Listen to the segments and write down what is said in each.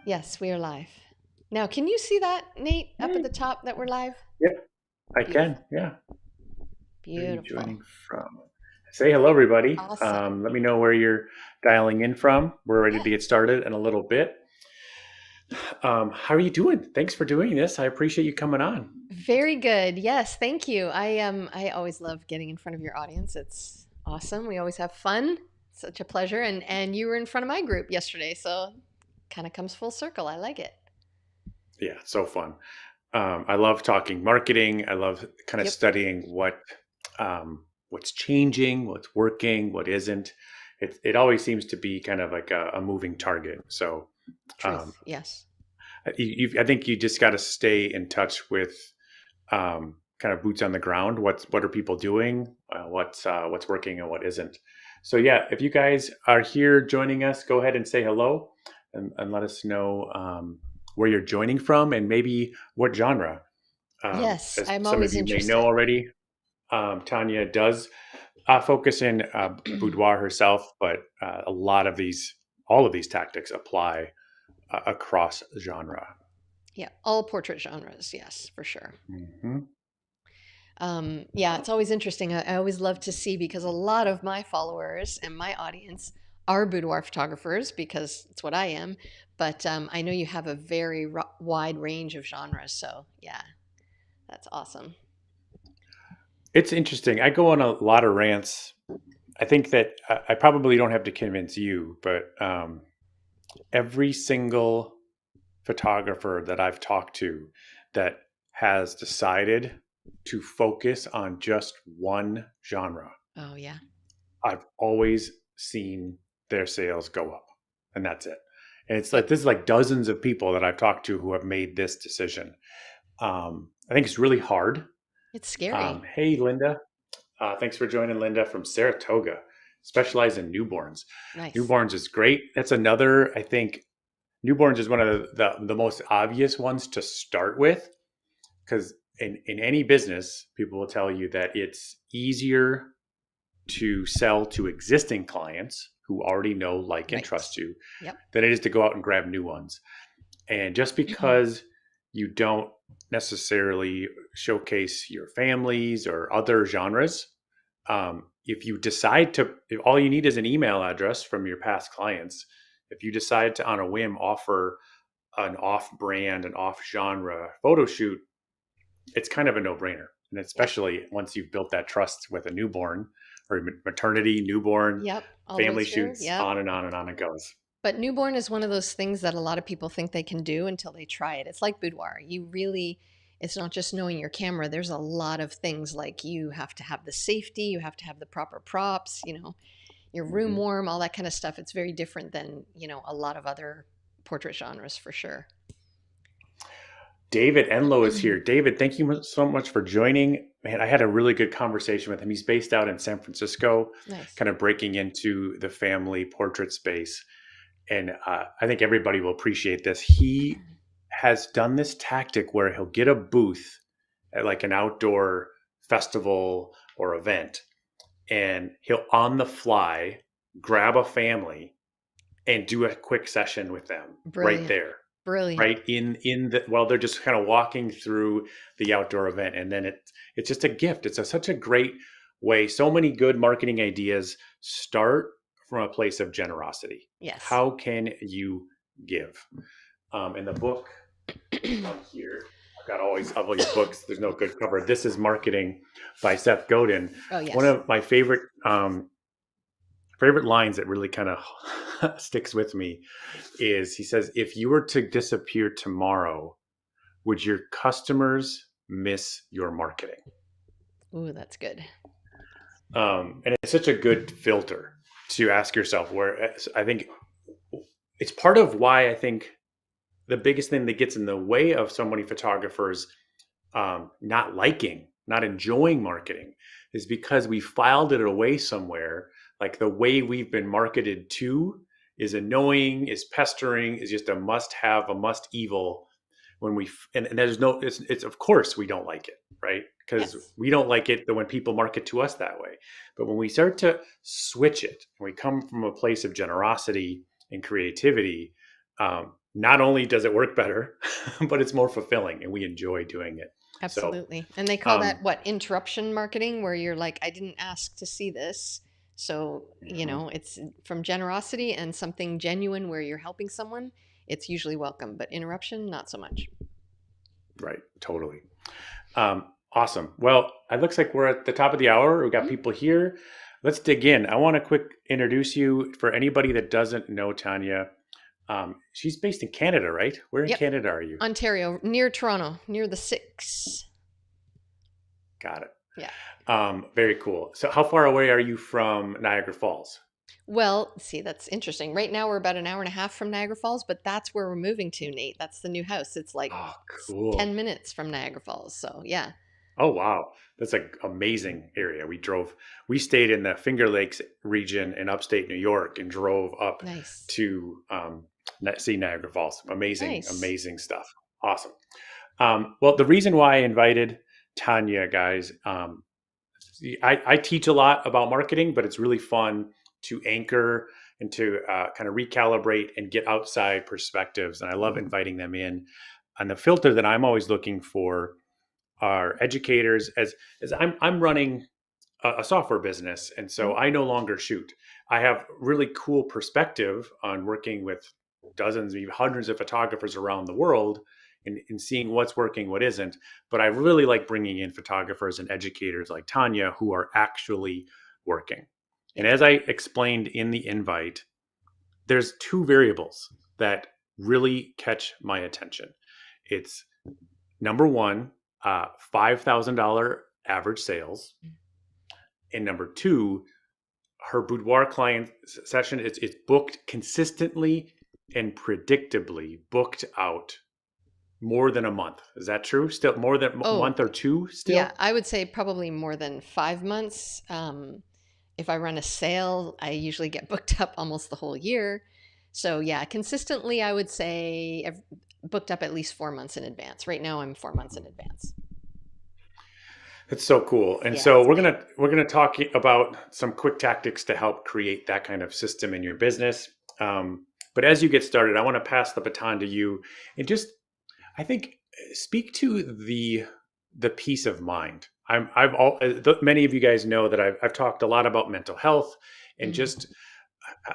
Yes, we are live. Now, can you see that, Nate, up at Hey. the top that we're live? Yeah, I can. Beautiful. Yeah. Where are you Beautiful. joining from? Say hello, everybody. Awesome. Let me know where you're dialing in from. We're ready Yeah. to get started in a little bit. How are you doing? Thanks for doing this. I appreciate you coming on. Very good. Yes, thank you. I always love getting in front of your audience. It's awesome. We always have fun. Such a pleasure. And you were in front of my group yesterday, so kind of comes full circle. I like it. Yeah, so fun. I love talking marketing. I love kind of Yep. studying what's changing, what's working, what isn't. It always seems to be kind of like a moving target. So um, Truth. Yes. I think you just got to stay in touch with kind of boots on the ground. What are people doing? What's working and what isn't? So yeah, if you guys are here joining us, go ahead and say hello and let us know where you're joining from and maybe what genre. Yes, As I'm some of always you may know interested. already, Tanya does focus in boudoir herself, but all of these tactics apply across genre. Yeah, all portrait genres. Yes, for sure. Hmm. Yeah, it's always interesting. I always love to see because a lot of my followers and my audience are boudoir photographers because it's what I am. But I know you have a very wide range of genres. So, yeah, that's awesome. It's interesting. I go on a lot of rants. I think that I probably don't have to convince you, but every single photographer that I've talked to that has decided to focus on just one genre, Oh, yeah. I've always seen their sales go up, and that's it. And it's Yep. like this is like dozens of people that I've talked to who have made this decision. I think it's really hard. It's scary. Hey, Linda, thanks for joining, Linda from Saratoga. Specialize in newborns. Nice. Newborns is great. That's another. I think newborns is one of the most obvious ones to start with because in any business, people will tell you that it's easier to sell to existing clients who already know, like, and Right. trust you Yep. than it is to go out and grab new ones. And just because you don't necessarily showcase your families or other genres, if you decide to, if all you need is an email address from your past clients, if you decide to on a whim offer an off brand, an off genre photo shoot, it's kind of a no brainer. And Yep. especially once you've built that trust with a newborn or maternity, newborn, Yep. All the way family through. shoots, Yep. on and on and on it goes. But newborn is one of those things that a lot of people think they can do until they try it. It's like boudoir. You really, it's not just knowing your camera. There's a lot of things like you have to have the safety, you have to have the proper props, your room Mhm. warm, all that kind of stuff. It's very different than, a lot of other portrait genres for sure. David Enlow is here. David, thank you so much for joining. Man, I had a really good conversation with him. He's based out in San Francisco, Nice. kind of breaking into the family portrait space. And I think everybody will appreciate this. He has done this tactic where he'll get a booth at like an outdoor festival or event, and he'll on the fly grab a family and do a quick session with them right Brilliant. there, Brilliant. right in the while they're just kind of walking through the outdoor event. And then it's just a gift. Such a great way. So many good marketing ideas start from a place of generosity. Yes. How can you give? In the book on here, I've got all these books. There's no good cover. This is Marketing by Seth Godin. Oh, One yes. of my favorite lines that really kind of sticks with me is he says, if you were to disappear tomorrow, would your customers miss your marketing? Ooh, that's good. And it's such a good filter to ask yourself. Where I think it's part of why I think the biggest thing that gets in the way of so many photographers not enjoying marketing is because we filed it away somewhere. Like the way we've been marketed to is annoying, is pestering, is just a must have, a must evil. And there's no, it's of course we don't like it, right? Because Yes. we don't like it when people market to us that way. But when we start to switch it, and we come from a place of generosity and creativity, not only does it work better, but it's more fulfilling and we enjoy doing it. So, Absolutely. And they call that um, what? Interruption marketing, where you're like, I didn't ask to see this. So, mhm, it's from generosity and something genuine where you're helping someone, it's usually welcome, but interruption, not so much. right, totally. Awesome. Well, it looks like we're at the top of the hour. We've got Mhm. people here. Let's dig in. I want to quick introduce you for anybody that doesn't know Tanya. She's based in Canada, right? Where in Yep. Canada are you? Ontario, near Toronto, near the six. Got it. Yeah. Very cool. So, how far away are you from Niagara Falls? Well, see, that's interesting. Right now, we're about an hour and a half from Niagara Falls, but that's where we're moving to, Nate. That's the new house. It's like Oh, 10 cool. minutes from Niagara Falls. So, yeah, Oh, wow. That's an amazing area. We stayed in the Finger Lakes region in upstate New York and drove up nice. to see Niagara Falls. Amazing, Nice. amazing stuff. Awesome. Well, the reason why I invited Tanya, guys, I teach a lot about marketing, but it's really fun to anchor and to kind of recalibrate and get outside perspectives. And I love inviting them in. And the filter that I'm always looking for are educators. As I'm running a software business, and so Mhm. I no longer shoot. I have really cool perspective on working with dozens, maybe hundreds of photographers around the world, and seeing what's working, what isn't. But I really like bringing in photographers and educators like Tanya who are actually working. Yeah. And as I explained in the invite, there's two variables that really catch my attention. It's number one, $5,000 average sales, and number two, her boudoir client session is booked consistently and predictably booked out more than a month. Is that true? Still more than a Oh, month or two yeah, still? I would say probably more than 5 months. If I run a sale, I usually get booked up almost the whole year. So yeah, consistently, I would say I've booked up at least 4 months in advance. Right now, I'm 4 months in advance. It's so cool. And Yeah, so it's we're amazing. gonna talk about some quick tactics to help create that kind of system in your business. But as you get started, I want to pass the baton to you and just I think speak to the peace of mind. Many of you guys know that I've talked a lot about mental health and Mm, just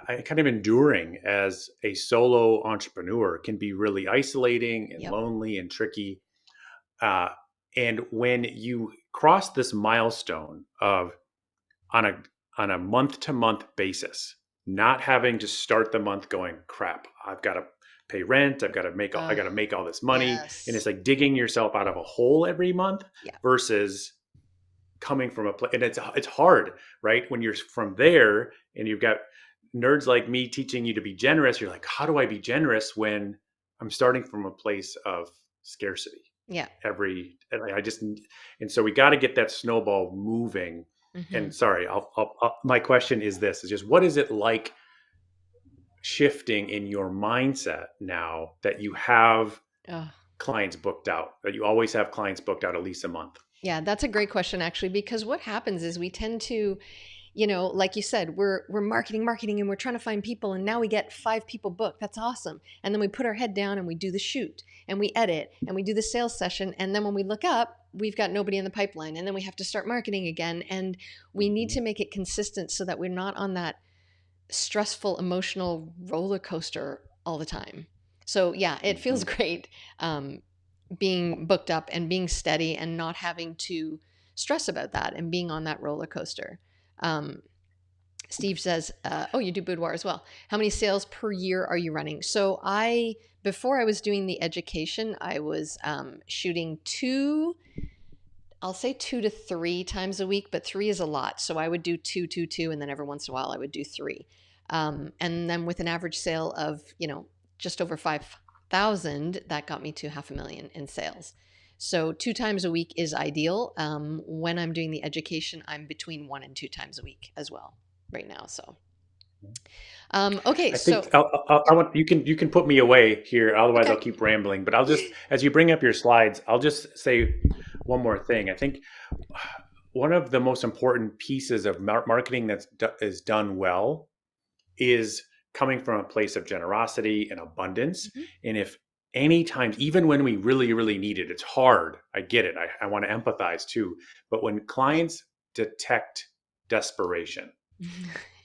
I kind of enduring as a solo entrepreneur can be really isolating and yep. lonely and tricky. Uh, and when you cross this milestone of on a on a month to month basis, not having to start the month going, crap, I've got to pay rent, I Uh, got to make all this money, and it's yes. like digging yourself out of a hole every month Yeah. versus coming from a place. And it's hard, right? When you're from there and you've got nerds like me teaching you to be generous, you're like, how do I be generous when I'm starting from a place of scarcity? Yeah. I just and so we got to get that snowball moving. Hmm. And sorry, my question is this: is just what is it like shifting in your mindset now that you have Oh, clients booked out, that you always have clients booked out at least a month? yeah, that's a great question actually, because what happens is we tend to, like you said, we're marketing, marketing, and we're trying to find people, and now we get 5 people booked. That's awesome. And then we put our head down and we do the shoot and we edit and we do the sales session, and then when we look up, we've got nobody in the pipeline, and then we have to start marketing again, and we need Mhm. to make it consistent so that we're not on that stressful emotional roller coaster all the time. So yeah, it feels Mhm. great, um, being booked up and being steady and not having to stress about that and being on that roller coaster. Um, Steve says, "Oh, you do boudoir as well. How many sales per year are you running?" So before I was doing the education, I was shooting two. I'll say 2 to 3 times a week, but three is a lot. So I would do two, two, two, and then every once in a while I would do three. And then with an average sale of, just over 5,000, that got me to 500,000 in sales. So 2 times a week is ideal. When I'm doing the education, I'm between 1 and 2 times a week as well right now. So, okay. I So, think I want you can put me away here, otherwise I'll okay. keep rambling. But I'll just as you bring up your slides, I'll just say one more thing. I think one of the most important pieces of marketing is done well is coming from a place of generosity and abundance. Mhm. And if any times, even when we really, really need it, it's hard. I get it. I want to empathize too. But when Right. clients detect desperation,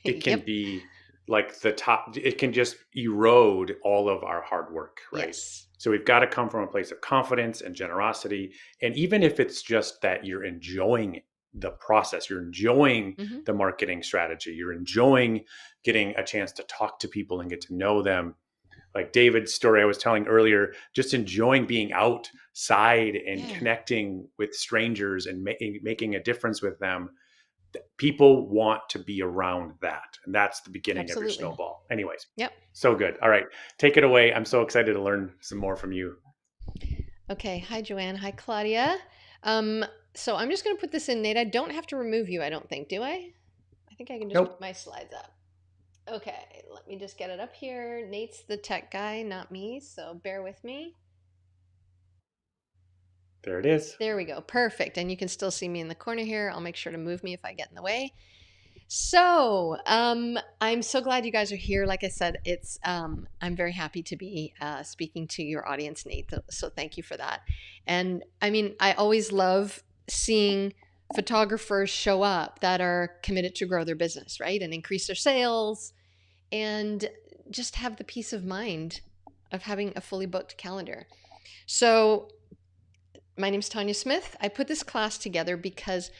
it can Yep. be like the top, it can just erode all of our hard work, right? Yes. So we've got to come from a place of confidence and generosity. And even if it's just that you're enjoying the process, you're enjoying Hmm. the marketing strategy, you're enjoying getting a chance to talk to people and get to know them. Like David's story I was telling earlier, just enjoying being outside and Yeah, connecting with strangers and making a difference with them, people want to be around that. And that's the beginning of your absolutely. snowball. Anyways, Yep. so good. All right, take it away. I'm so excited to learn some more from you. Okay. Hi, Joanne. Hi, Claudia. Um, so I'm just going to put this in, Nate. I don't have to remove you, I don't think, do I? I think I can just put Nope, my slides up. Okay, let me just get it up here. Nate's the tech guy, not me, so bear with me. there it is. There we go. Perfect. And you can still see me in the corner here. I'll make sure to move me if I get in the way. So, I'm so glad you guys are here. Like I said, I'm very happy to be speaking to your audience, Nate. So thank you for that. And I mean, I always love seeing photographers show up that are committed to grow their business, right? And increase their sales and just have the peace of mind of having a fully booked calendar. So, my name's Tanya Smith. I put this class together because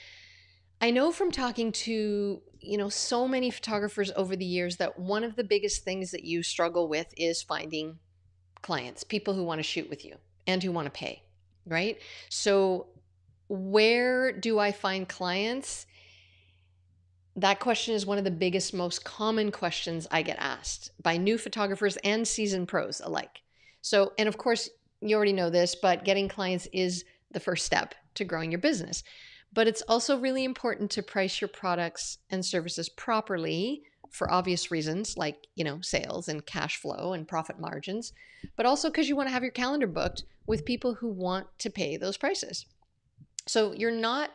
I know from talking to, so many photographers over the years that one of the biggest things that you struggle with is finding clients, people who want to shoot with you and who want to pay, right? So, where do I find clients? That question is one of the biggest, most common questions I get asked by new photographers and seasoned pros alike. So, and of course, you already know this, but getting clients is the first step to growing your business. But it's also really important to price your products and services properly for obvious reasons like, sales and cash flow and profit margins, but also because you want to have your calendar booked with people who want to pay those prices. So, you're not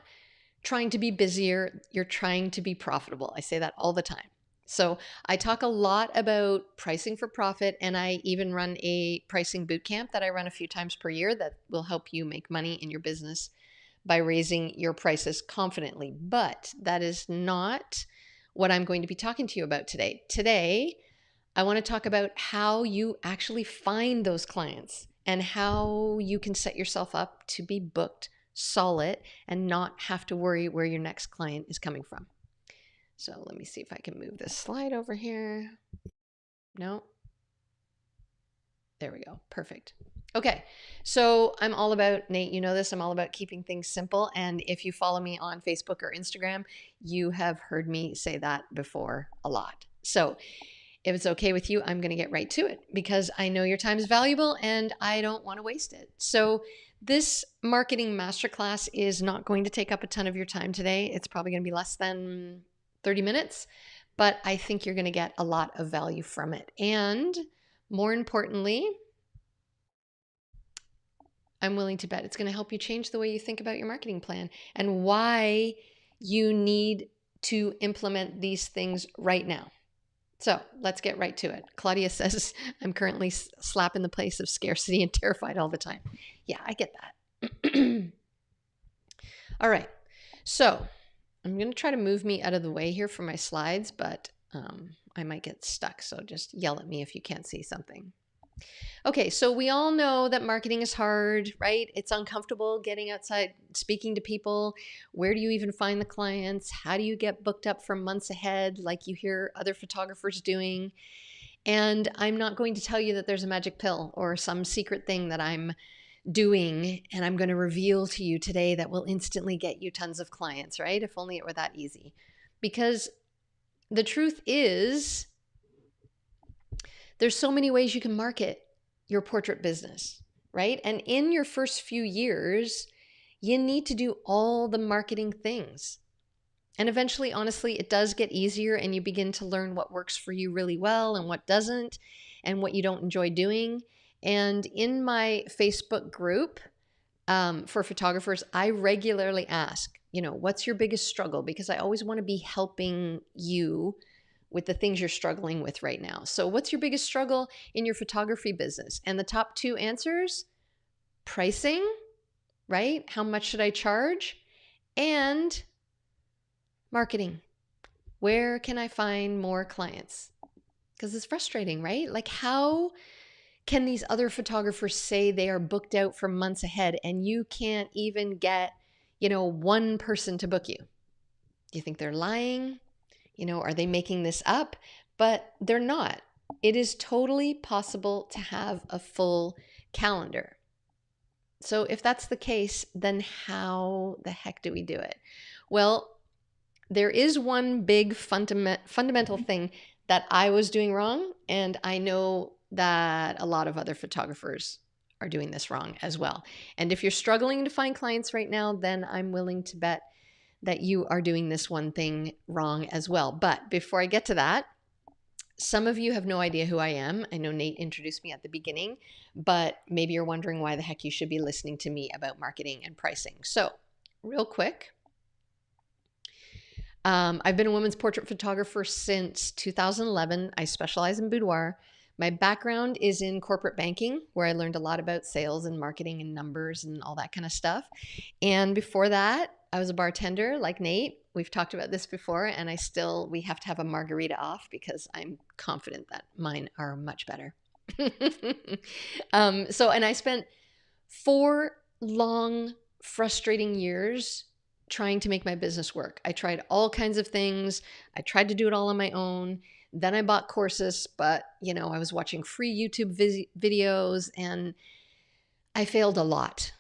trying to be busier, you're trying to be profitable. I say that all the time. So I talk a lot about pricing for profit, and I even run a pricing boot camp that I run a few times per year that will help you make money in your business by raising your prices confidently. But that is not what I'm going to be talking to you about today. Today, I want to talk about how you actually find those clients and how you can set yourself up to be booked solid and not have to worry where your next client is coming from. So let me see if I can move this slide over here. No, there we go. Perfect. Okay, so I'm all about, Nate, you know this, I'm all about keeping things simple. And if you follow me on Facebook or Instagram, you have heard me say that before a lot. So if it's okay with you, I'm going to get right to it because I know your time is valuable and I don't want to waste it. So, this marketing masterclass is not going to take up a ton of your time today. It's probably going to be less than 30 minutes, but I think you're going to get a lot of value from it. And more importantly, I'm willing to bet it's going to help you change the way you think about your marketing plan and why you need to implement these things right now. So let's get right to it. Claudia says, I'm currently slapping the place of scarcity and terrified all the time. Yeah, I get that. All right. So I'm going to try to move me out of the way here for my slides, but I might get stuck. So just yell at me if you can't see something. Okay, so we all know that marketing is hard, right? It's uncomfortable getting outside, speaking to people. Where do you even find the clients? How do you get booked up for months ahead, like you hear other photographers doing? And I'm not going to tell you that there's a magic pill or some secret thing that I'm doing and I'm going to reveal to you today that will instantly get you tons of clients, right? If only it were that easy. Because the truth is, there's so many ways you can market your portrait business, right? And in your first few years, you need to do all the marketing things. And eventually, honestly, it does get easier and you begin to learn what works for you really well and what doesn't and what you don't enjoy doing. And in my Facebook group for photographers, I regularly ask, what's your biggest struggle? Because I always want to be helping you with the things you're struggling with right now. So, what's your biggest struggle in your photography business? And the top two answers: pricing, right? How much should I charge? And marketing. Where can I find more clients? Because it's frustrating, right? Like, how can these other photographers say they are booked out for months ahead and you can't even get, one person to book you? Do you think they're lying? Are they making this up? But they're not. It is totally possible to have a full calendar. So if that's the case, then how the heck do we do it? Well, there is one big fundamental thing that I was doing wrong, and I know that a lot of other photographers are doing this wrong as well. And if you're struggling to find clients right now, then I'm willing to bet that you are doing this one thing wrong as well. But before I get to that, some of you have no idea who I am. I know Nate introduced me at the beginning, but maybe you're wondering why the heck you should be listening to me about marketing and pricing. So, real quick, I've been a women's portrait photographer since 2011. I specialize in boudoir. My background is in corporate banking, where I learned a lot about sales and marketing and numbers and all that kind of stuff. And before that, I was a bartender like Nate. We've talked about this before, and we have to have a margarita off because I'm confident that mine are much better. And I spent 4 long, frustrating years trying to make my business work. I tried all kinds of things. I tried to do it all on my own. Then I bought courses, but I was watching free YouTube videos and I failed a lot.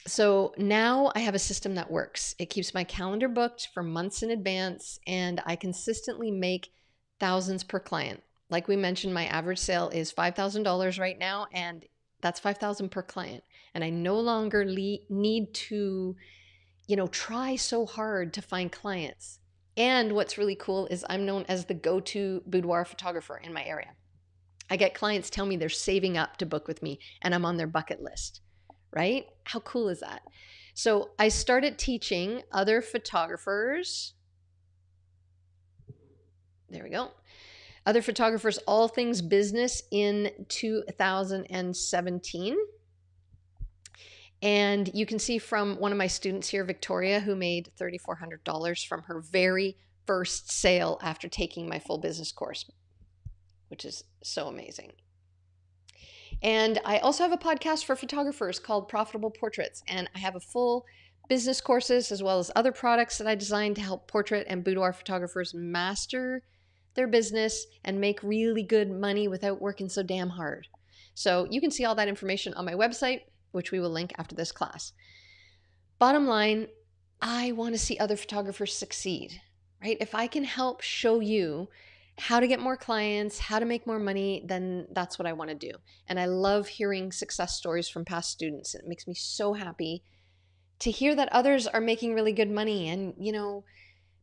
So now I have a system that works. It keeps my calendar booked for months in advance, and I consistently make thousands per client. Like we mentioned, my average sale is $5,000 right now, and that's 5,000 per client. And I no longer need to, try so hard to find clients. And what's really cool is I'm known as the go-to boudoir photographer in my area. I get clients tell me they're saving up to book with me, and I'm on their bucket list, right? How cool is that? So I started teaching other photographers. There we go. Other photographers, all things business in 2017. And you can see from one of my students here, Victoria, who made $3,400 from her very first sale after taking my full business course, which is so amazing. And I also have a podcast for photographers called Profitable Portraits. And I have a full business courses as well as other products that I designed to help portrait and boudoir photographers master their business and make really good money without working so damn hard. So you can see all that information on my website, which we will link after this class. Bottom line, I want to see other photographers succeed, right? If I can help show you how to get more clients, how to make more money, then that's what I want to do. And I love hearing success stories from past students. It makes me so happy to hear that others are making really good money and,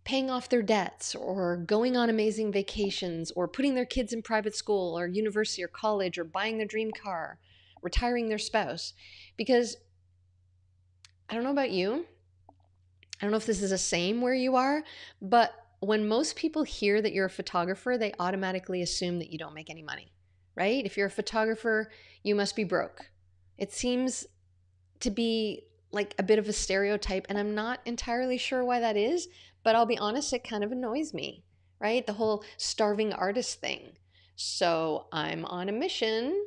paying off their debts or going on amazing vacations or putting their kids in private school or university or college or buying their dream car, retiring their spouse. Because I don't know about you. I don't know if this is the same where you are, but when most people hear that you're a photographer, they automatically assume that you don't make any money, right? If you're a photographer, you must be broke. It seems to be like a bit of a stereotype, and I'm not entirely sure why that is, but I'll be honest, it kind of annoys me, right? The whole starving artist thing. So I'm on a mission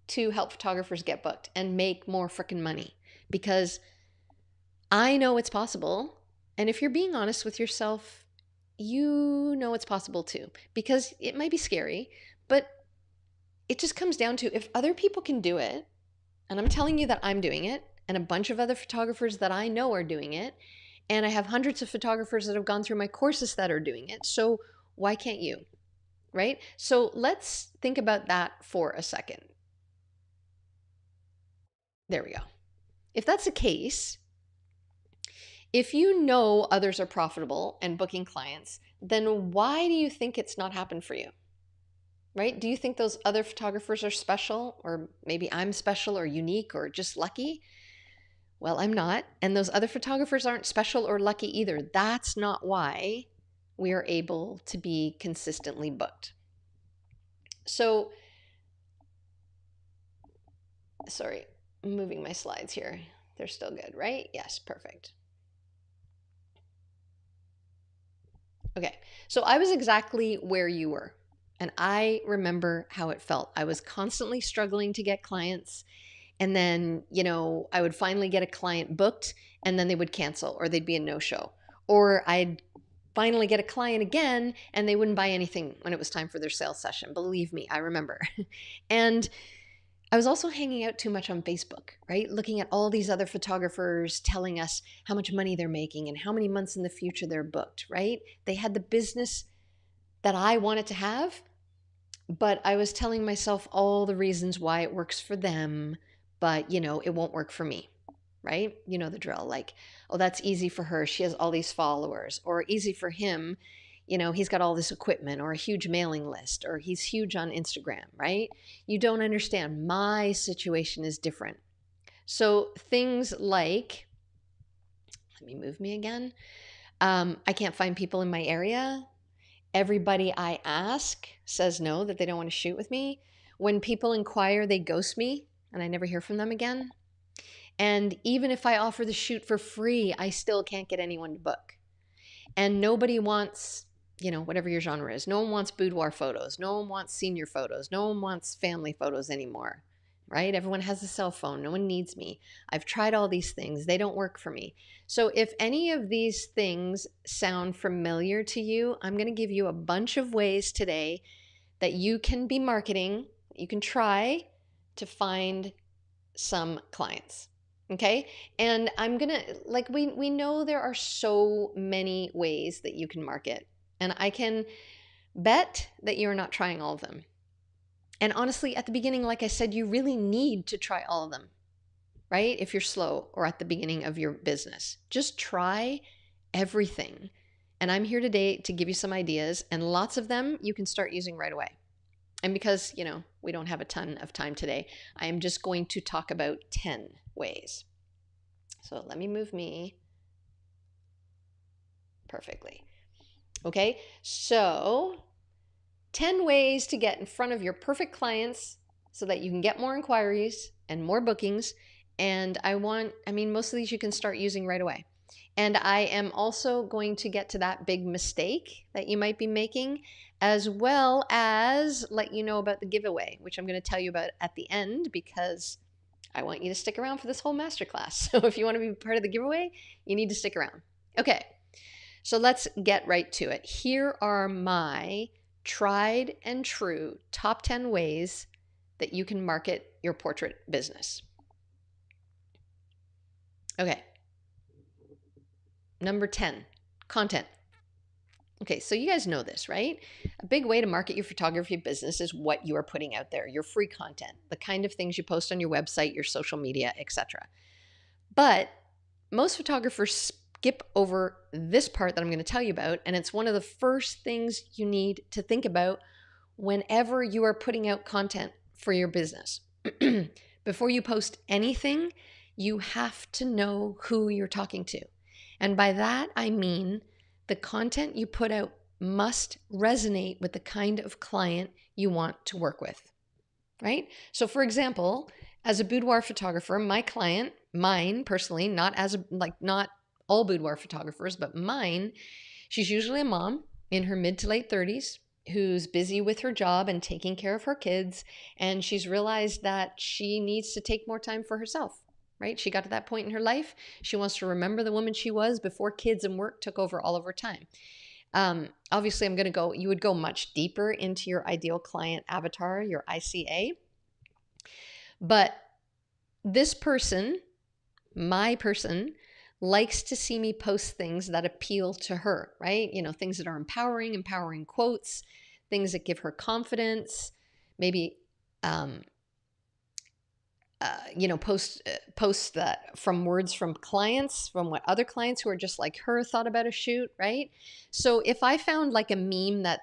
to help photographers get booked and make more freaking money because I know it's possible. And if you're being honest with yourself, you know it's possible too, because it might be scary, but it just comes down to if other people can do it, and I'm telling you that I'm doing it, and a bunch of other photographers that I know are doing it, and I have hundreds of photographers that have gone through my courses that are doing it, so why can't you, right? So let's think about that for a second. There we go. If that's the case, if you know others are profitable and booking clients, then why do you think it's not happened for you? Right? Do you think those other photographers are special, or maybe I'm special or unique or just lucky? Well, I'm not. And those other photographers aren't special or lucky either. That's not why we are able to be consistently booked. So, sorry, I'm moving my slides here. They're still good, right? Yes, perfect. Okay, so I was exactly where you were. And I remember how it felt. I was constantly struggling to get clients. And then, I would finally get a client booked and then they would cancel or they'd be a no show. Or I'd finally get a client again and they wouldn't buy anything when it was time for their sales session. Believe me, I remember. And I was also hanging out too much on Facebook, right? Looking at all these other photographers telling us how much money they're making and how many months in the future they're booked, right? They had the business that I wanted to have, but I was telling myself all the reasons why it works for them, but it won't work for me, right? You know the drill. Like, oh, that's easy for her. She has all these followers. Or easy for him, he's got all this equipment or a huge mailing list or he's huge on Instagram, right? You don't understand. My situation is different. So things like, let me move me again. I can't find people in my area. Everybody I ask says no, that they don't want to shoot with me. When people inquire, they ghost me and I never hear from them again. And even if I offer the shoot for free, I still can't get anyone to book. And nobody wants, whatever your genre is. No one wants boudoir photos. No one wants senior photos. No one wants family photos anymore, right? Everyone has a cell phone. No one needs me. I've tried all these things. They don't work for me. So if any of these things sound familiar to you, I'm going to give you a bunch of ways today that you can be marketing, you can try to find some clients. Okay. And I'm going to, like, we know there are so many ways that you can market. And I can bet that you're not trying all of them. And honestly, at the beginning, like I said, you really need to try all of them, right? If you're slow or at the beginning of your business, just try everything. And I'm here today to give you some ideas, and lots of them you can start using right away. And because, we don't have a ton of time today, I am just going to talk about 10 ways. So let me move me perfectly. Okay, so 10 ways to get in front of your perfect clients so that you can get more inquiries and more bookings. And most of these you can start using right away. And I am also going to get to that big mistake that you might be making, as well as let you know about the giveaway, which I'm going to tell you about at the end because I want you to stick around for this whole masterclass. So if you want to be part of the giveaway, you need to stick around. Okay, so let's get right to it. Here are my tried and true top 10 ways that you can market your portrait business. Okay. Number 10, content. Okay, so you guys know this, right? A big way to market your photography business is what you are putting out there, your free content, the kind of things you post on your website, your social media, etc. But most photographers skip over this part that I'm going to tell you about, and it's one of the first things you need to think about whenever you are putting out content for your business. Before you post anything, you have to know who you're talking to. And by that, I mean the content you put out must resonate with the kind of client you want to work with, right? So for example, as a boudoir photographer, my client, mine personally, not all boudoir photographers, but mine, she's usually a mom in her mid to late 30s who's busy with her job and taking care of her kids. And she's realized that she needs to take more time for herself, right? She got to that point in her life. She wants to remember the woman she was before kids and work took over all of her time. Obviously, you would go much deeper into your ideal client avatar, your ICA. But this person, my person, likes to see me post things that appeal to her, right? Things that are empowering quotes, things that give her confidence, maybe, post that from words from clients, from what other clients who are just like her thought about a shoot, right? So if I found like a meme that,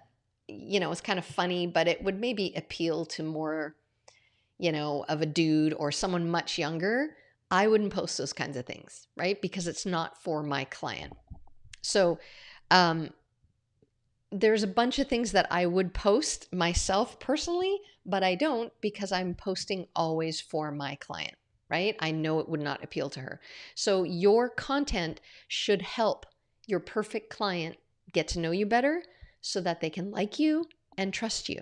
is kind of funny, but it would maybe appeal to more, of a dude or someone much younger, I wouldn't post those kinds of things, right? Because it's not for my client. So there's a bunch of things that I would post myself personally, but I don't because I'm posting always for my client, right? I know it would not appeal to her. So your content should help your perfect client get to know you better so that they can like you and trust you,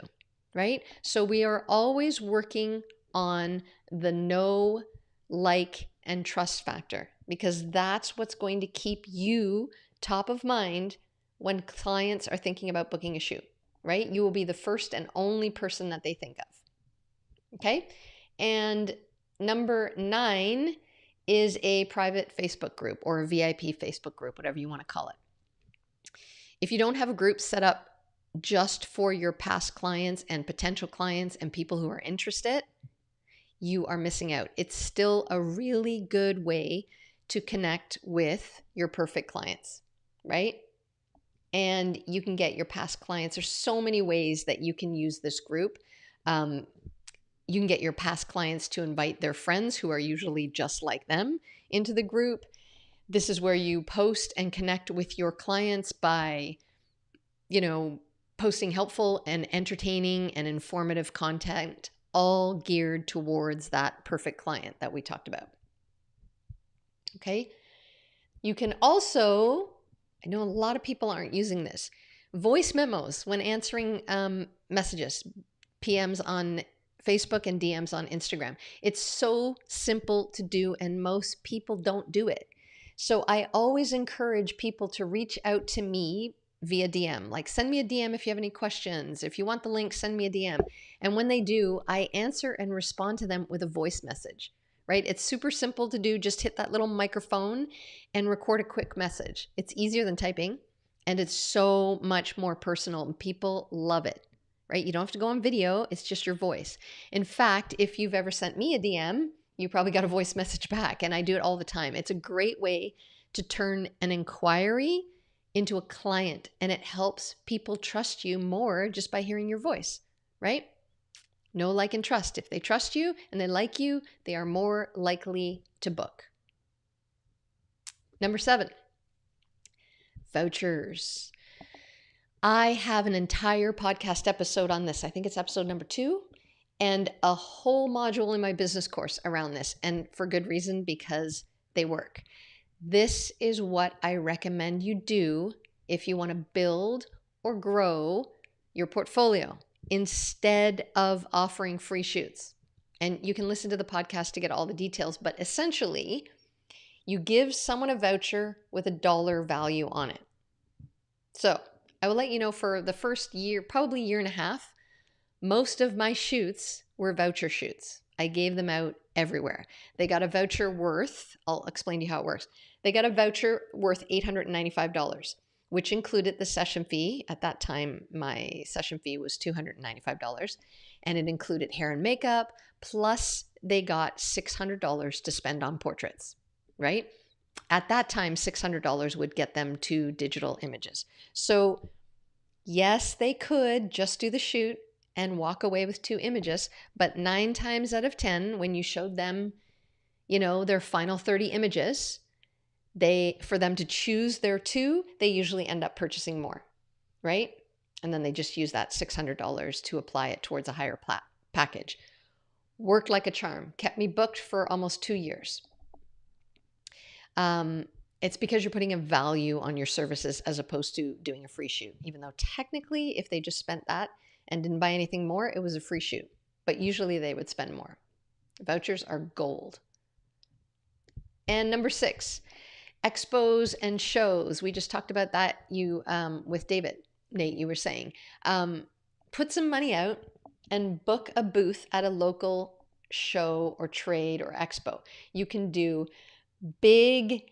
right? So we are always working on the know, like, and trust factor because that's what's going to keep you top of mind when clients are thinking about booking a shoot, right? You will be the first and only person that they think of. Okay. And number 9 is a private Facebook group or a VIP Facebook group, whatever you want to call it. If you don't have a group set up just for your past clients and potential clients and people who are interested, you are missing out. It's still a really good way to connect with your perfect clients, right? And you can get your past clients. There's so many ways that you can use this group. You can get your past clients to invite their friends who are usually just like them into the group. This is where you post and connect with your clients by, posting helpful and entertaining and informative content, all geared towards that perfect client that we talked about. Okay. You can also, I know a lot of people aren't using this, voice memos when answering messages, PMs on Facebook and DMs on Instagram. It's so simple to do, and most people don't do it. So I always encourage people to reach out to me via DM. Like, send me a DM if you have any questions. If you want the link, send me a DM. And when they do, I answer and respond to them with a voice message, right? It's super simple to do. Just hit that little microphone and record a quick message. It's easier than typing, and it's so much more personal. People love it, right? You don't have to go on video. It's just your voice. In fact, if you've ever sent me a DM, you probably got a voice message back, and I do it all the time. It's a great way to turn an inquiry into a client, and it helps people trust you more just by hearing your voice, right? Know, like, and trust. If they trust you and they like you, they are more likely to book. Number 7, vouchers. I have an entire podcast episode on this. I think it's episode number 2, and a whole module in my business course around this, and for good reason, because they work. This is what I recommend you do if you want to build or grow your portfolio instead of offering free shoots. And you can listen to the podcast to get all the details, but essentially, you give someone a voucher with a dollar value on it. So I will let you know, for the first year, probably year and a half, most of my shoots were voucher shoots. I gave them out everywhere. They got a voucher worth, I'll explain to you how it works. They got a voucher worth $895, which included the session fee. At that time, my session fee was $295, and it included hair and makeup, plus they got $600 to spend on portraits, right? At that time, $600 would get them 2 digital images. So yes, they could just do the shoot and walk away with 2 images, but 9 times out of 10, when you showed them, their final 30 images, for them to choose their 2, they usually end up purchasing more, right? And then they just use that $600 to apply it towards a higher package. Worked like a charm, kept me booked for almost 2 years. It's because you're putting a value on your services as opposed to doing a free shoot, even though technically, if they just spent that and didn't buy anything more, it was a free shoot. But usually they would spend more. Vouchers are gold. And number 6, expos and shows. We just talked about that with David. Nate, you were saying. Put some money out and book a booth at a local show or trade or expo. You can do big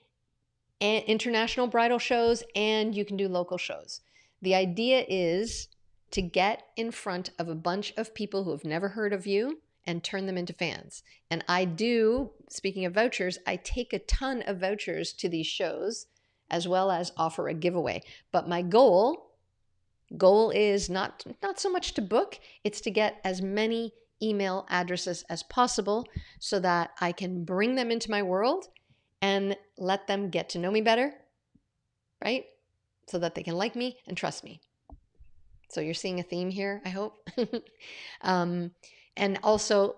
international bridal shows, and you can do local shows. The idea is to get in front of a bunch of people who have never heard of you and turn them into fans. And I do, speaking of vouchers, I take a ton of vouchers to these shows as well as offer a giveaway. But my goal is not so much to book, it's to get as many email addresses as possible so that I can bring them into my world and let them get to know me better, right? So that they can like me and trust me. So you're seeing a theme here, I hope. um, and also,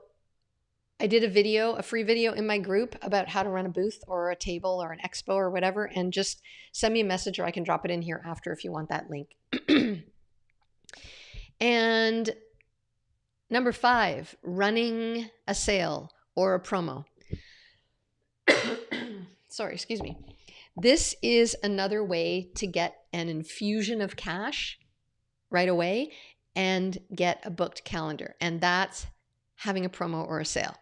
I did a free video in my group about how to run a booth or a table or an expo or whatever, and just send me a message or I can drop it in here after if you want that link. And number 5, running a sale or a promo. Sorry, excuse me. This is another way to get an infusion of cash right away and get a booked calendar. And that's having a promo or a sale.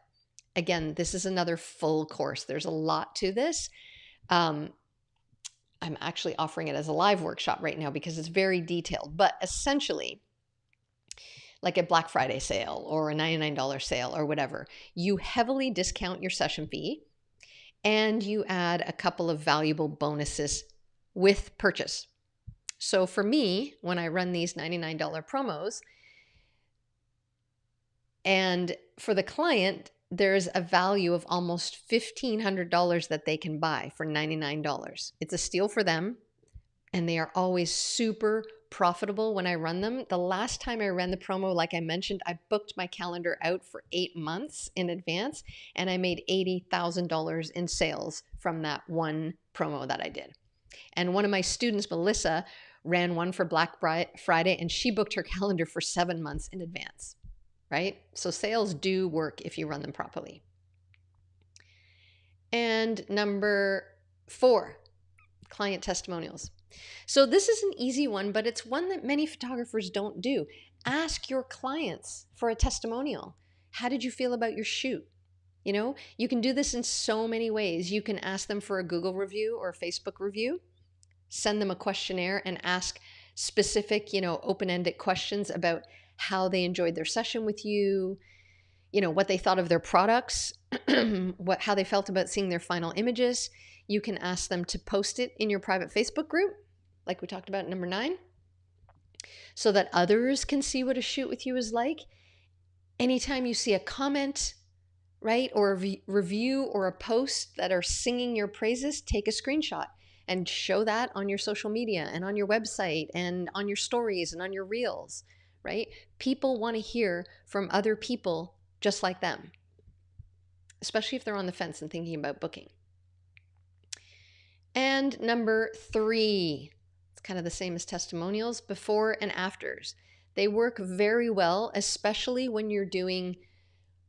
Again, this is another full course. There's a lot to this. I'm actually offering it as a live workshop right now because it's very detailed. But essentially, like a Black Friday sale or a $99 sale or whatever, you heavily discount your session fee and you add a couple of valuable bonuses with purchase. So for me, when I run these $99 promos, and for the client, there's a value of almost $1,500 that they can buy for $99. It's a steal for them, and they are always super profitable when I run them. The last time I ran the promo, like I mentioned, I booked my calendar out for 8 months in advance, and I made $80,000 in sales from that one promo that I did. And one of my students, Melissa, ran one for Black Friday, and she booked her calendar for 7 months in advance, right? So sales do work if you run them properly. And number 4, client testimonials. So this is an easy one, but it's one that many photographers don't do. Ask your clients for a testimonial. How did you feel about your shoot? You know, you can do this in so many ways. You can ask them for a Google review or a Facebook review, send them a questionnaire and ask specific, open-ended questions about how they enjoyed their session with you, what they thought of their products, how they felt about seeing their final images. You can ask them to post it in your private Facebook group, like we talked about in number 9, so that others can see what a shoot with you is like. Anytime you see a comment, right, or a review or a post that are singing your praises, take a screenshot and show that on your social media and on your website and on your stories and on your reels, right? People want to hear from other people just like them, especially if they're on the fence and thinking about booking. And number 3, it's kind of the same as testimonials, before and afters. They work very well, especially when you're doing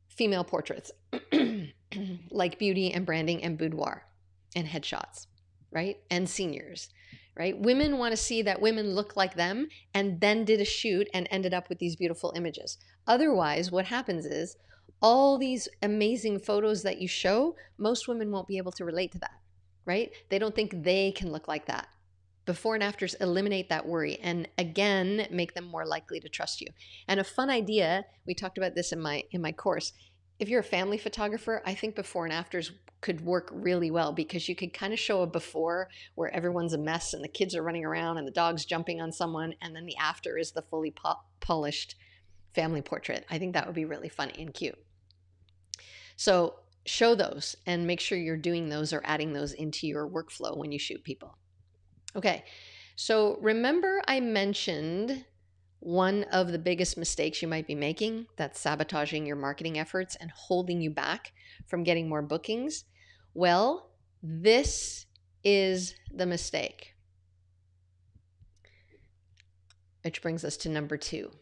female portraits, like beauty and branding and boudoir and headshots, right? And seniors, right? Women want to see that women look like them and then did a shoot and ended up with these beautiful images. Otherwise, what happens is all these amazing photos that you show, most women won't be able to relate to that, right? They don't think they can look like that. Before and afters eliminate that worry and again make them more likely to trust you. And a fun idea, we talked about this in my course. If you're a family photographer, I think before and afters could work really well because you could kind of show a before where everyone's a mess and the kids are running around and the dog's jumping on someone, and then the after is the fully polished family portrait. I think that would be really funny and cute. So show those and make sure you're doing those or adding those into your workflow when you shoot people. Okay, so remember I mentioned one of the biggest mistakes you might be making, that's sabotaging your marketing efforts and holding you back from getting more bookings. Well, this is the mistake. Which brings us to number 2,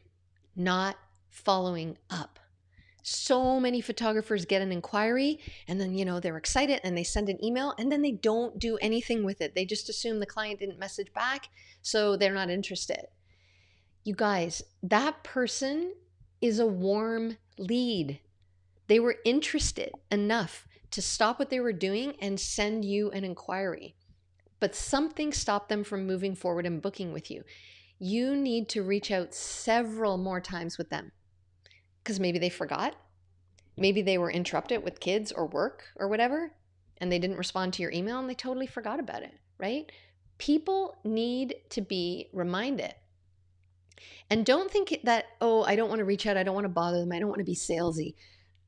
not following up. So many photographers get an inquiry and then, they're excited and they send an email and then they don't do anything with it. They just assume the client didn't message back, so they're not interested. You guys, that person is a warm lead. They were interested enough to stop what they were doing and send you an inquiry. But something stopped them from moving forward and booking with you. You need to reach out several more times with them because maybe they forgot. Maybe they were interrupted with kids or work or whatever, and they didn't respond to your email and they totally forgot about it, right? People need to be reminded. And don't think that, oh, I don't want to reach out. I don't want to bother them. I don't want to be salesy.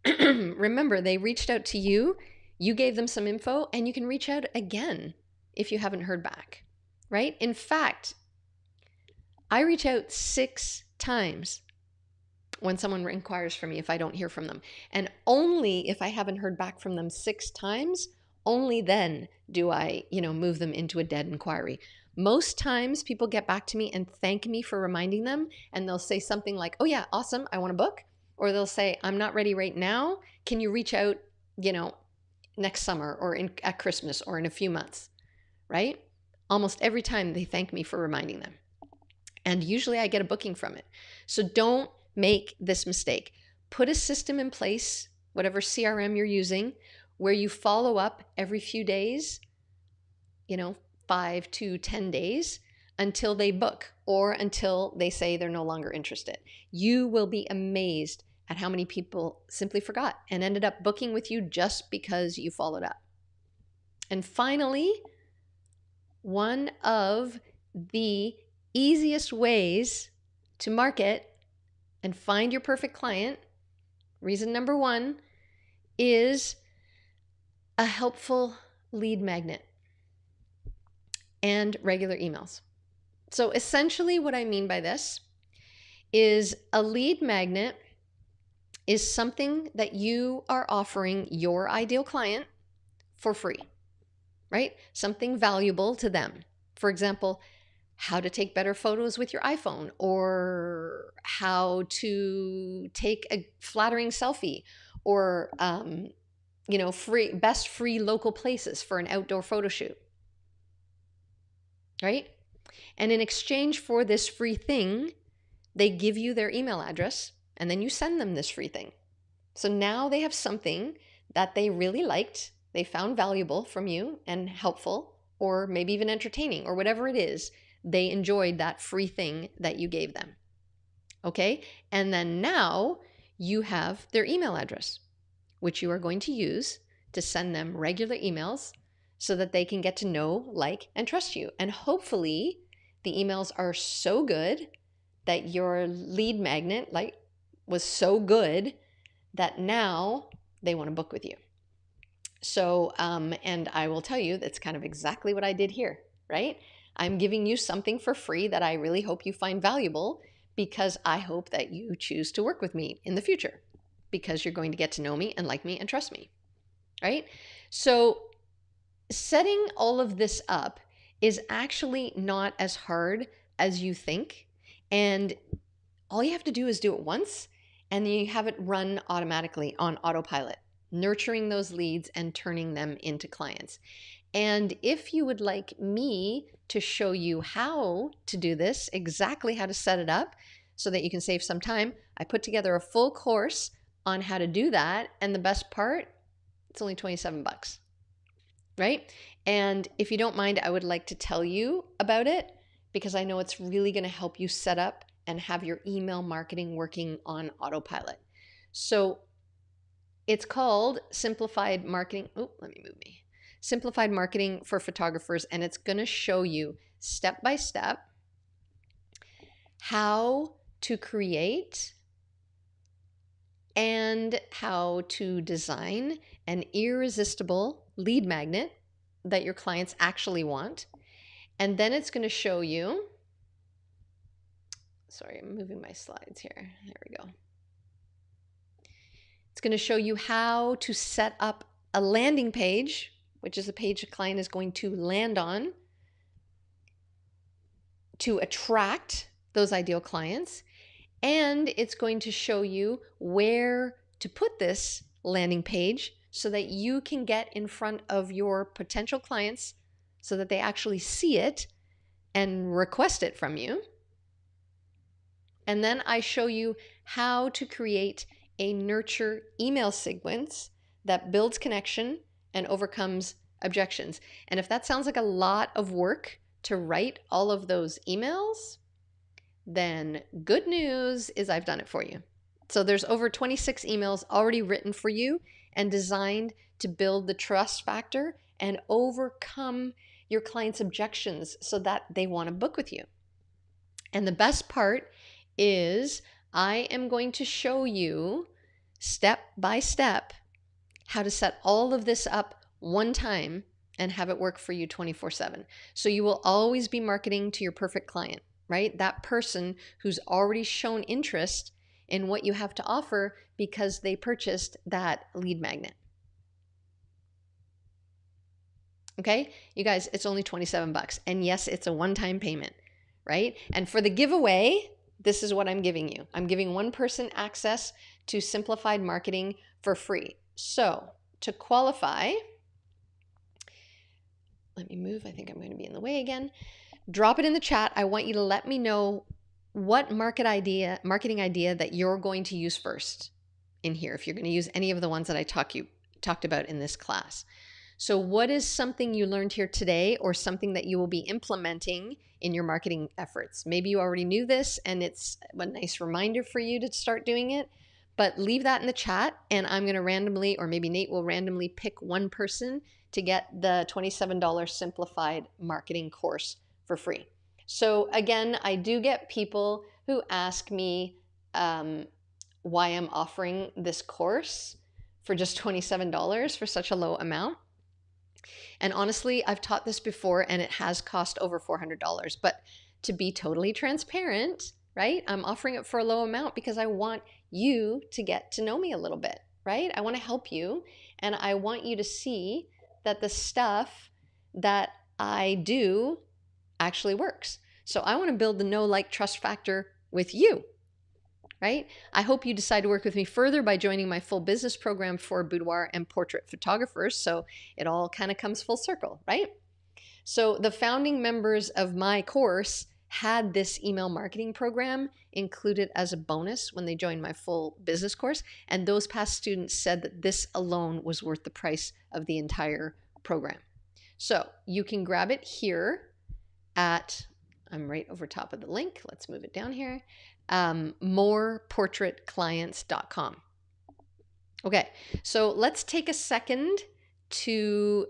Remember, they reached out to you. You gave them some info, and you can reach out again if you haven't heard back, right? In fact, I reach out 6 times when someone inquires for me if I don't hear from them. And only if I haven't heard back from them 6 times, only then do I, move them into a dead inquiry. Most times people get back to me and thank me for reminding them, and they'll say something like, "Oh yeah, awesome, I want to book." Or they'll say, "I'm not ready right now. Can you reach out, next summer or at Christmas or in a few months?" Right? Almost every time they thank me for reminding them. And usually I get a booking from it. So don't make this mistake. Put a system in place, whatever CRM you're using, where you follow up every few days, 5 to 10 days until they book or until they say they're no longer interested. You will be amazed at how many people simply forgot and ended up booking with you just because you followed up. And finally, one of the easiest ways to market and find your perfect client, reason number one, is a helpful lead magnet and regular emails. So essentially what I mean by this is a lead magnet is something that you are offering your ideal client for free, right? Something valuable to them. For example, how to take better photos with your iPhone, or how to take a flattering selfie, or best free local places for an outdoor photo shoot, right? And in exchange for this free thing, they give you their email address and then you send them this free thing. So now they have something that they really liked, they found valuable from you and helpful, or maybe even entertaining, or whatever it is. They enjoyed that free thing that you gave them. Okay? And then now you have their email address, which you are going to use to send them regular emails so that they can get to know, like, and trust you. And hopefully the emails are so good that your lead magnet was so good that now they want to book with you. So, and I will tell you, that's kind of exactly what I did here, right? I'm giving you something for free that I really hope you find valuable, because I hope that you choose to work with me in the future, because you're going to get to know me and like me and trust me, right? So setting all of this up is actually not as hard as you think. And all you have to do is do it once, and you have it run automatically on autopilot, nurturing those leads and turning them into clients. And if you would like me to show you how to do this, exactly how to set it up so that you can save some time, I put together a full course on how to do that. And the best part, it's only 27 bucks, right? And if you don't mind, I would like to tell you about it, because I know it's really going to help you set up and have your email marketing working on autopilot. So it's called Simplified Marketing. Oh, let me move me. Simplified Marketing for Photographers. And it's going to show you step by step how to create and how to design an irresistible lead magnet that your clients actually want. And then it's going to show you, sorry, I'm moving my slides here. There we go. It's going to show you how to set up a landing page, which is a page a client is going to land on to attract those ideal clients. And it's going to show you where to put this landing page so that you can get in front of your potential clients so that they actually see it and request it from you. And then I show you how to create a nurture email sequence that builds connection and overcomes objections. And if that sounds like a lot of work to write all of those emails, then good news is I've done it for you. So there's over 26 emails already written for you and designed to build the trust factor and overcome your clients' objections so that they want to book with you. And the best part is I am going to show you step by step how to set all of this up one time and have it work for you 24/7. So you will always be marketing to your perfect client. right? That person who's already shown interest in what you have to offer because they purchased that lead magnet. Okay, you guys, it's only 27 bucks. And yes, it's a one-time payment, right? And for the giveaway, this is what I'm giving you. I'm giving one person access to simplified marketing for free. So to qualify, let me move. I think I'm going to be in the way again. Drop it in the chat. I want you to let me know what marketing idea that you're going to use first in here, if you're going to use any of the ones that I talked about in this class. So what is something you learned here today, or something that you will be implementing in your marketing efforts? Maybe you already knew this and it's a nice reminder for you to start doing it, but leave that in the chat and I'm going to randomly, or maybe Nate will randomly pick one person to get the $27 simplified marketing course for free. So again, I do get people who ask me why I'm offering this course for just $27 for such a low amount. And honestly, I've taught this before and it has cost over $400. But to be totally transparent, right? I'm offering it for a low amount because I want you to get to know me a little bit, right? I want to help you and I want you to see that the stuff that I do actually works. So I want to build the know, like, trust factor with you, right? I hope you decide to work with me further by joining my full business program for boudoir and portrait photographers. So it all kind of comes full circle, right? So the founding members of my course had this email marketing program included as a bonus when they joined my full business course. And those past students said that this alone was worth the price of the entire program. So you can grab it here at, I'm right over top of the link. Let's move it down here. Moreportraitclients.com. Okay, so let's take a second to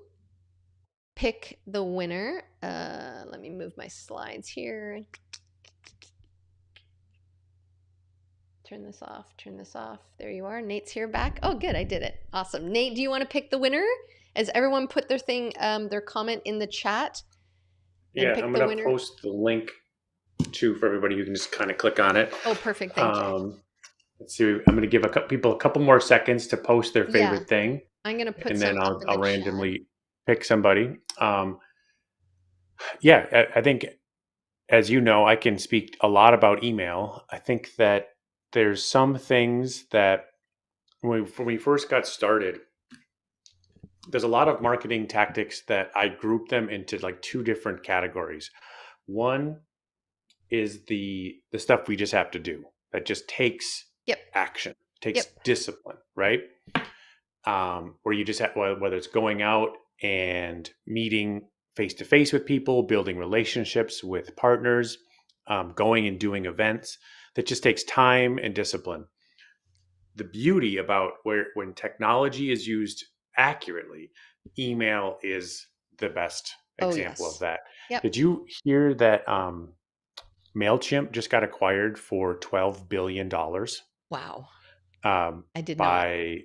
pick the winner. Let me move my slides here. Turn this off, turn this off. There you are. Nate's here back. Oh, good, I did it. Awesome. Nate, do you want to pick the winner? As everyone put their thing, their comment in the chat and Yeah, pick I'm the gonna winner? post the link too for everybody. You can just kind of click on it. Oh, perfect. Thank you. Let's see. I'm gonna give people a couple more seconds to post their Yeah, favorite thing, I'm going to put and some then up in the I'll chat. randomly pick somebody. Yeah, I think, as you know, I can speak a lot about email. I think that there's some things that when we first got started, there's a lot of marketing tactics that I group them into like two different categories. One is the stuff we just have to do that just takes Yep, action, takes yep, discipline, right? Where you just have, whether it's going out and meeting face to face with people, building relationships with partners, going and doing events, that just takes time and discipline. The beauty about when technology is used accurately, email is the best oh, example of yes. that. Yep. Did you hear that MailChimp just got acquired for $12 billion Wow. I did not. by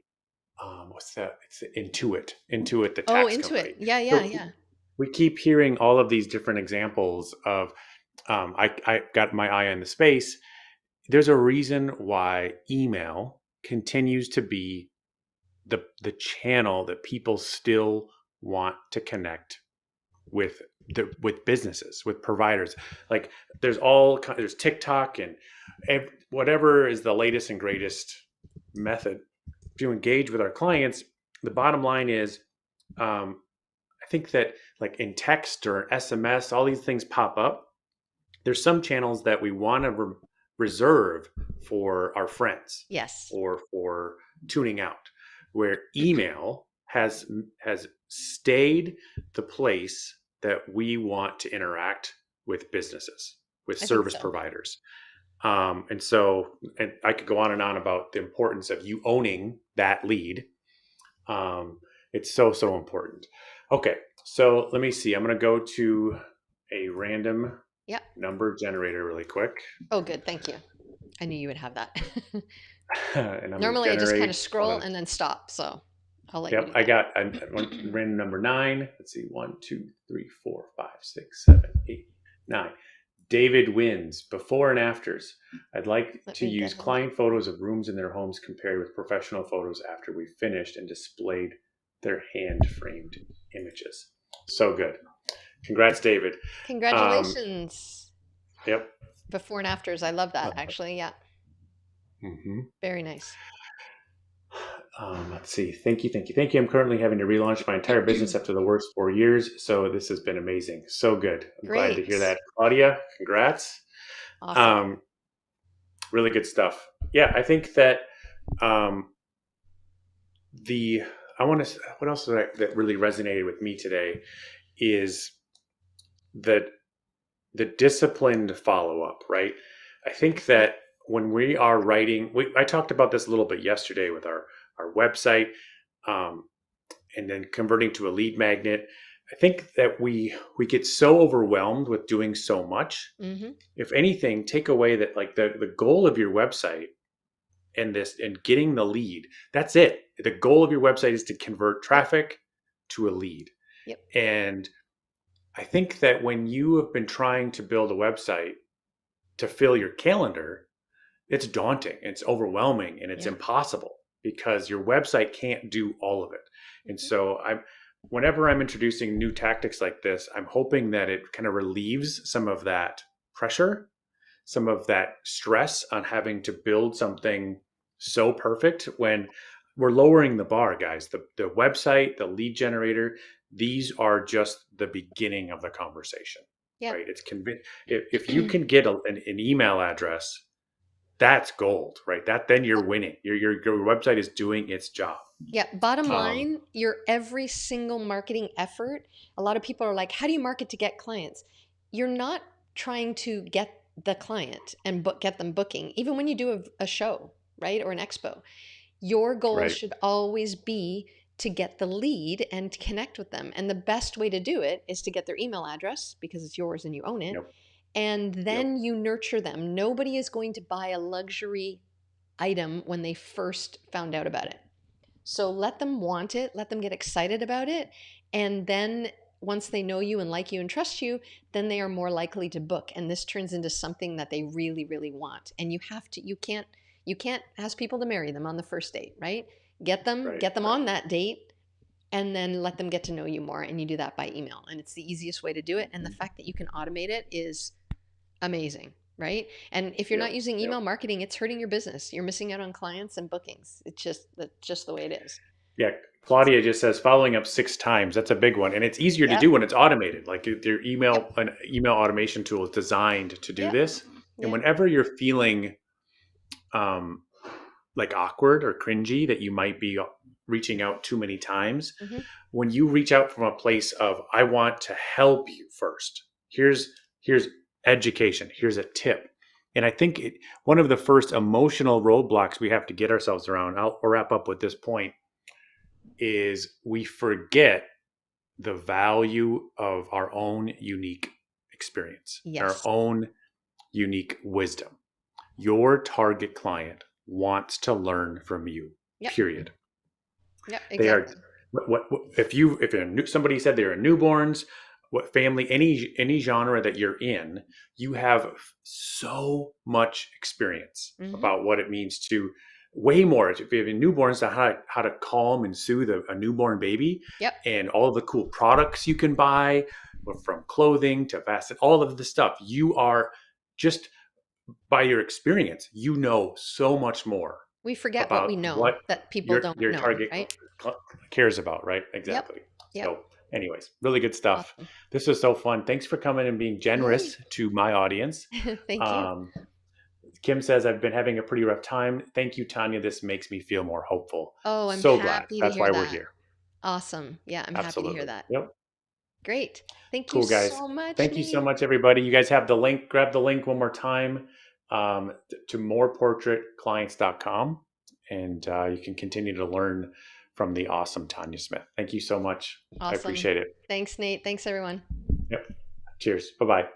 what's that? It's Intuit, the Oh, tax into it. company. Yeah, yeah, So yeah. we keep hearing all of these different examples of. I got my eye on the space. There's a reason why email continues to be the channel that people still want to connect with businesses, with providers. Like there's TikTok and whatever is the latest and greatest method to engage with our clients. The bottom line is, I think that like in text or SMS, all these things pop up. There's some channels that we want to reserve for our friends Yes. or for tuning out, where email has stayed the place that we want to interact with businesses, with I think service so. providers. And I could go on and on about the importance of you owning that lead. It's so important. Okay, so let me see. I'm going to go to a random Yep. number generator really quick. Oh, good. Thank you. I knew you would have that. And I'm going to Normally, I just kind generate of one scroll of, and then stop. So I'll let you yep, do I that. got one random number 9. Let's see, 1, 2, 3, 4, 5, 6, 7, 8, 9. David wins before and afters. I'd like Let to me use get hold. client photos of rooms in their homes compared with professional photos after we finished and displayed their hand framed images. So good. Congrats, David. Um, Congratulations. yep. Before and afters. I love that actually. Yeah. Mhm. Very nice. Let's see. Thank you, thank you, thank you. I'm currently having to relaunch my entire business after the worst 4 years, so this has been amazing. So good. I'm glad to hear Great. that, Claudia. Congrats. Awesome. Um, really good stuff. Yeah, I think that um, the I want to. What else that really resonated with me today is that the disciplined follow up. Right. I think Yep. that when we are writing, I talked about this a little bit yesterday with our website. Um, and then converting to a lead magnet. I think that we get so overwhelmed with doing so much. Mm-hmm. If anything, take away that like the goal of your website and getting the lead. That's it. The goal of your website is to convert Yep. traffic to a lead. Yep. And I think that when you have been trying to build a website to fill your calendar, it's daunting, it's overwhelming, and it's Yeah. impossible because your website can't do all of it. And Mm-hmm. so whenever I'm introducing new tactics like this, I'm hoping that it kind of relieves some of that pressure, some of that stress on having to build something so perfect when we're lowering the bar, guys. The website, the lead generator, these are just the beginning of the conversation, Yep. right? If you can get an email address, that's gold, right? Then you're winning. Your website is doing its job. Yeah, bottom Um, line, your every single marketing effort, a lot of people are like, how do you market to get clients? You're not trying to get the client and get them booking, even when you do a show, right? Or an expo. Your goal right. should always be to get the lead and to connect with them. And the best way to do it is to get their email address because it's yours and you own it. Yep. And Yep. then you nurture them. Nobody is going to buy a luxury item when they first found out about it. So let them want it, let them get excited about it, and then once they know you and like you and trust you, then they are more likely to book and this turns into something that they really really want. And you can't ask people to marry them on the first date, right? Right. Get them on that date and then let them get to know you more and you do that by email. And it's the easiest way to do it and the Mhm. fact that you can automate it is amazing, right? And if you're Yep. not using Yep. email marketing, it's hurting your business. You're missing out on clients and bookings. That's just the way it is. Yeah. Claudia just says following up 6 times. That's a big one, and it's easier to Yep. do when it's automated. Like your Yep. an email automation tool is designed to do Yep. this. And Yep. whenever you're feeling um, like awkward or cringy that you might be reaching out too many times, Mm-hmm. when you reach out from a place of I want to help you first. Here's education. Here's a tip. And I think one of the first emotional roadblocks we have to get ourselves around, I'll wrap up with this point, is we forget the value of our own unique experience, our Yes. own unique wisdom. Your target client wants to learn from you, Yep. period. Yep. They are Exactly. if somebody said they're newborns, what family, any genre that you're in, you have so much experience Mm-hmm. about what it means to way more. If you have newborns, to how to calm and soothe a newborn baby, Yep. and all of the cool products you can buy, from clothing to fast, all of the stuff. You are just by your experience, you know so much more We forget what about we know what that people don't your know, target right? cares about, right? Yep. Exactly. Yep. So, anyways, really good stuff. Awesome. This was so fun. Thanks for coming and being Yay. generous to my audience. Thank you. Um, Kim says, I've been having a pretty rough time. Thank you, Tanya. This makes me feel more hopeful. Oh, I'm So glad. happy to That's hear why we're that. here. Awesome. Yeah, I'm happy to hear Absolutely. that. Yep. Great. Thank you Cool, guys. so much, Thank you so Nate. much, everybody. You guys have the link. Grab the link one more time, to moreportraitclients.com, and you can continue to learn from the awesome Tanya Smith. Thank you so much. I Awesome. appreciate it. Thanks, Nate. Thanks, everyone. Yep. Cheers. Bye bye.